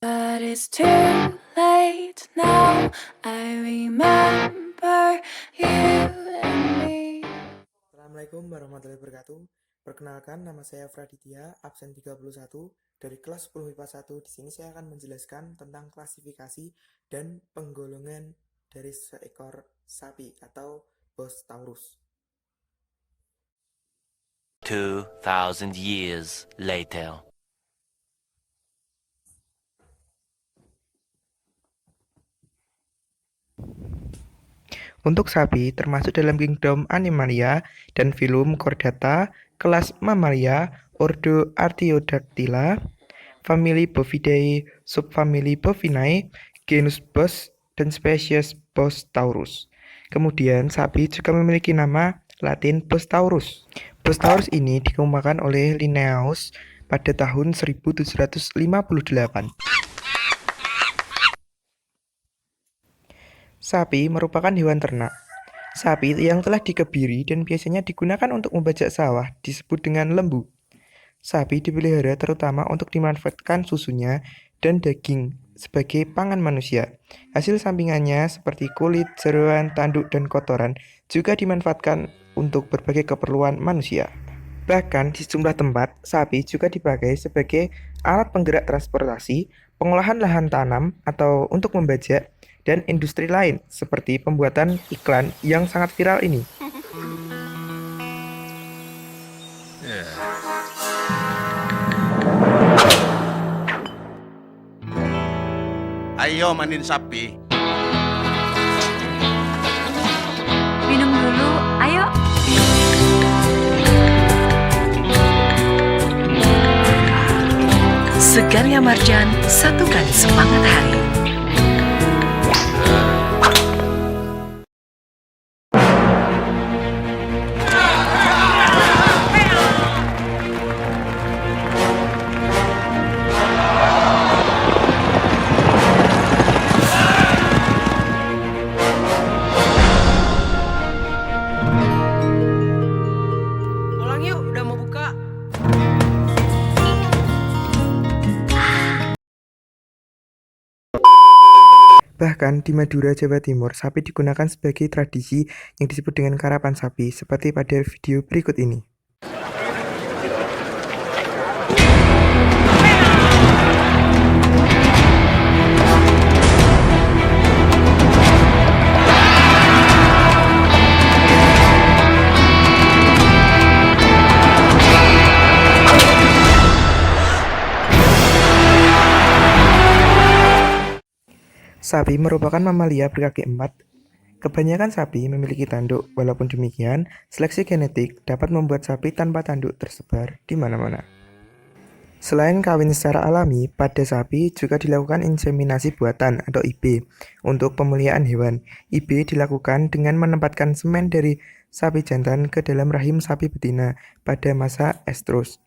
But it's too late now. I remember you and me. Assalamualaikum warahmatullahi wabarakatuh. Perkenalkan, nama saya Praditya, absen 31 dari kelas 10 IPA 1. Di sini saya akan menjelaskan tentang klasifikasi dan penggolongan dari seekor sapi atau Bos Taurus. 2,000 years later. Untuk sapi termasuk dalam kingdom Animalia dan filum Chordata, kelas Mammalia, ordo Artiodactyla, famili Bovidae, subfamili Bovinae, genus Bos, dan spesies Bos Taurus. Kemudian sapi juga memiliki nama Latin Bos Taurus. Bos Taurus ini dikembangkan oleh Linnaeus pada tahun 1758. Sapi merupakan hewan ternak. Sapi yang telah dikebiri dan biasanya digunakan untuk membajak sawah disebut dengan lembu. Sapi dipelihara terutama untuk dimanfaatkan susunya dan daging sebagai pangan manusia. Hasil sampingannya seperti kulit, jeroan, tanduk, dan kotoran juga dimanfaatkan untuk berbagai keperluan manusia. Bahkan di sejumlah tempat, sapi juga dipakai sebagai alat penggerak transportasi, pengolahan lahan tanam, atau untuk membajak, dan industri lain seperti pembuatan iklan yang sangat viral ini. Ayo mandiin sapi. Minum dulu, ayo. Segarnya Marjan, satukan semangat hari. Pulang yuk, udah mau buka. Bahkan di Madura, Jawa Timur, sapi digunakan sebagai tradisi yang disebut dengan karapan sapi, seperti pada video berikut ini. Sapi merupakan mamalia berkaki 4. Kebanyakan sapi memiliki tanduk. Walaupun demikian, seleksi genetik dapat membuat sapi tanpa tanduk tersebar di mana-mana. Selain kawin secara alami, pada sapi juga dilakukan inseminasi buatan atau IB untuk pemuliaan hewan. IB dilakukan dengan menempatkan semen dari sapi jantan ke dalam rahim sapi betina pada masa estrus.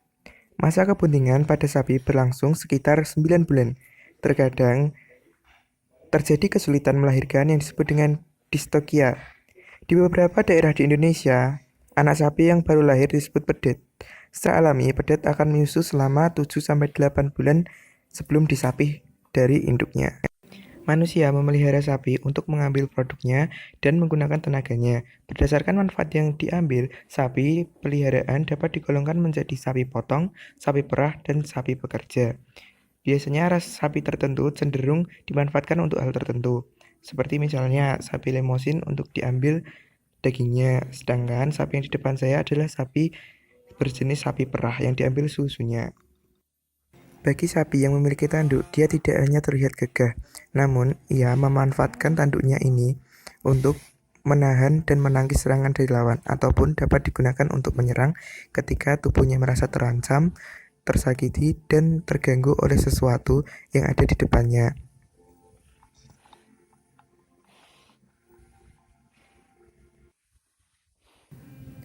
Masa kebuntingan pada sapi berlangsung sekitar 9 bulan. Terkadang terjadi kesulitan melahirkan yang disebut dengan distokia. Di beberapa daerah di Indonesia, anak sapi yang baru lahir disebut pedet. Secara alami, pedet akan menyusu selama 7-8 bulan sebelum disapih dari induknya. Manusia memelihara sapi untuk mengambil produknya dan menggunakan tenaganya. Berdasarkan manfaat yang diambil, sapi peliharaan dapat digolongkan menjadi sapi potong, sapi perah, dan sapi pekerja. Biasanya ras sapi tertentu cenderung dimanfaatkan untuk hal tertentu, seperti misalnya sapi lemosin untuk diambil dagingnya, sedangkan sapi yang di depan saya adalah sapi berjenis sapi perah yang diambil susunya. Bagi sapi yang memiliki tanduk, dia tidak hanya terlihat gagah, namun ia memanfaatkan tanduknya ini untuk menahan dan menangkis serangan dari lawan, ataupun dapat digunakan untuk menyerang ketika tubuhnya merasa terancam, tersakiti, dan terganggu oleh sesuatu yang ada di depannya.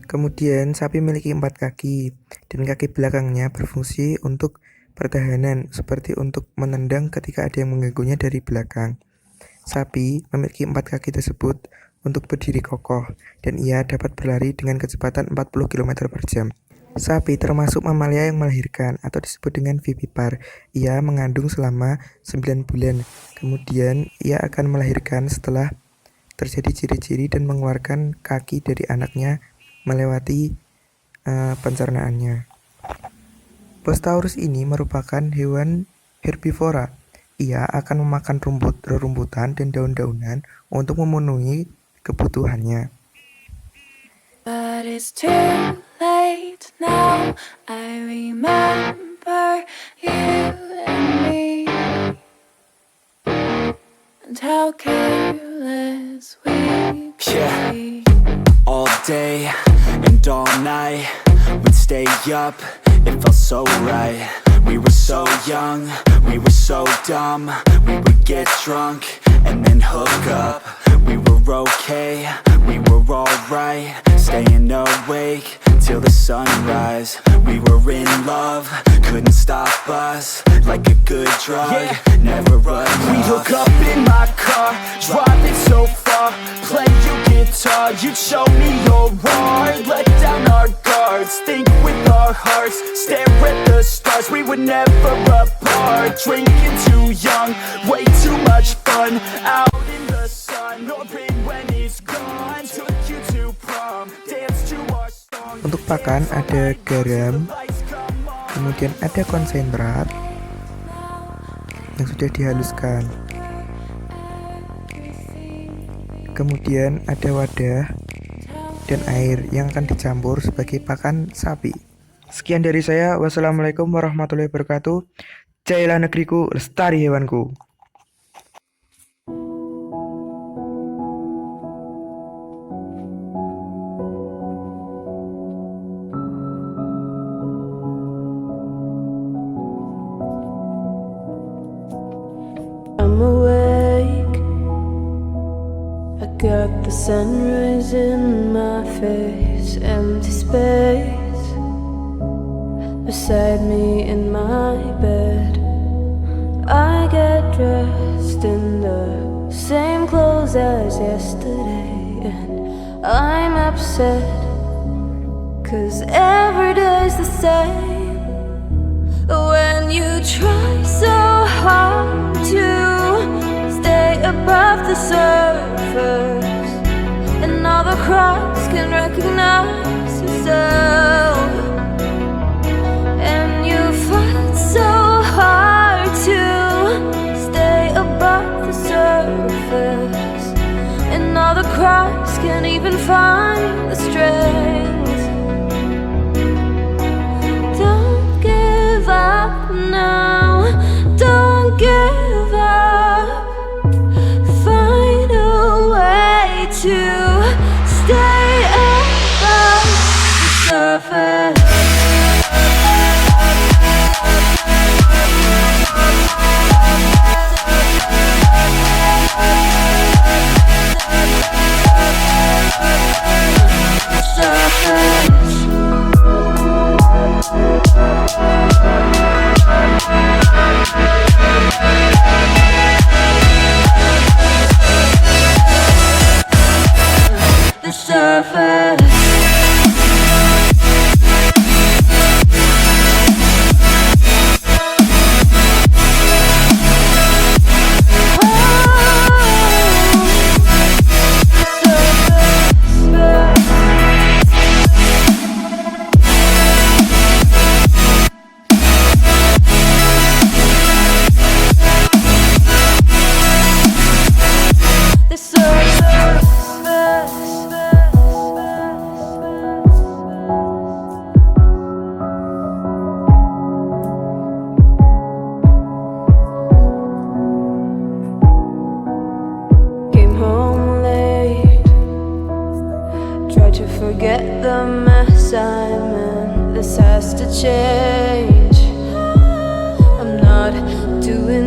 Kemudian, sapi memiliki 4 kaki, dan kaki belakangnya berfungsi untuk pertahanan, seperti untuk menendang ketika ada yang mengganggunya dari belakang. Sapi memiliki 4 kaki tersebut untuk berdiri kokoh, dan ia dapat berlari dengan kecepatan 40 km per jam. Sapi termasuk mamalia yang melahirkan atau disebut dengan vivipar. Ia mengandung selama 9 bulan. Kemudian ia akan melahirkan setelah terjadi ciri-ciri dan mengeluarkan kaki dari anaknya melewati pencernaannya. Bos Taurus ini merupakan hewan herbivora. Ia akan memakan rerumputan dan daun-daunan untuk memenuhi kebutuhannya. But it's too late now. I remember you and me, and how careless we could Yeah. be. All day and all night, we'd stay up, it felt so right. We were so young, we were so dumb. We would get drunk and then hook up. We were okay, we were alright. Staying awake till the sunrise. We were in love, couldn't stop us. Like a good drug, never enough. We hook up in my car, driving so far. Play you guitar, you'd show me your art. Let down our guards, think with our hearts. Stare at the stars, we were never apart. Drinking too young, way too much fun. Out in the sun, or rain when it's gone. Took you to prom, dance to our song. Untuk pakan ada garam, kemudian ada konsentrat yang sudah dihaluskan. Kemudian ada wadah dan air yang akan dicampur sebagai pakan sapi. Sekian dari saya. Wassalamualaikum warahmatullahi wabarakatuh. Jailah negeriku, lestari hewanku. I'm awake, I got the sunrise in my face, empty space beside me in my bed. I get dressed in the same clothes as yesterday, and I'm upset 'cause every day's the same. When you try so hard to stay above the surface, and all the crowds can recognize yourself, and you fight so hard to stay above the surface, and all the crowds can't even find the strength. Don't give up now, don't give up. Find a way to stay above the surface. The surface. Came home late, tried to forget the mess I'm in. This has to change. I'm not doing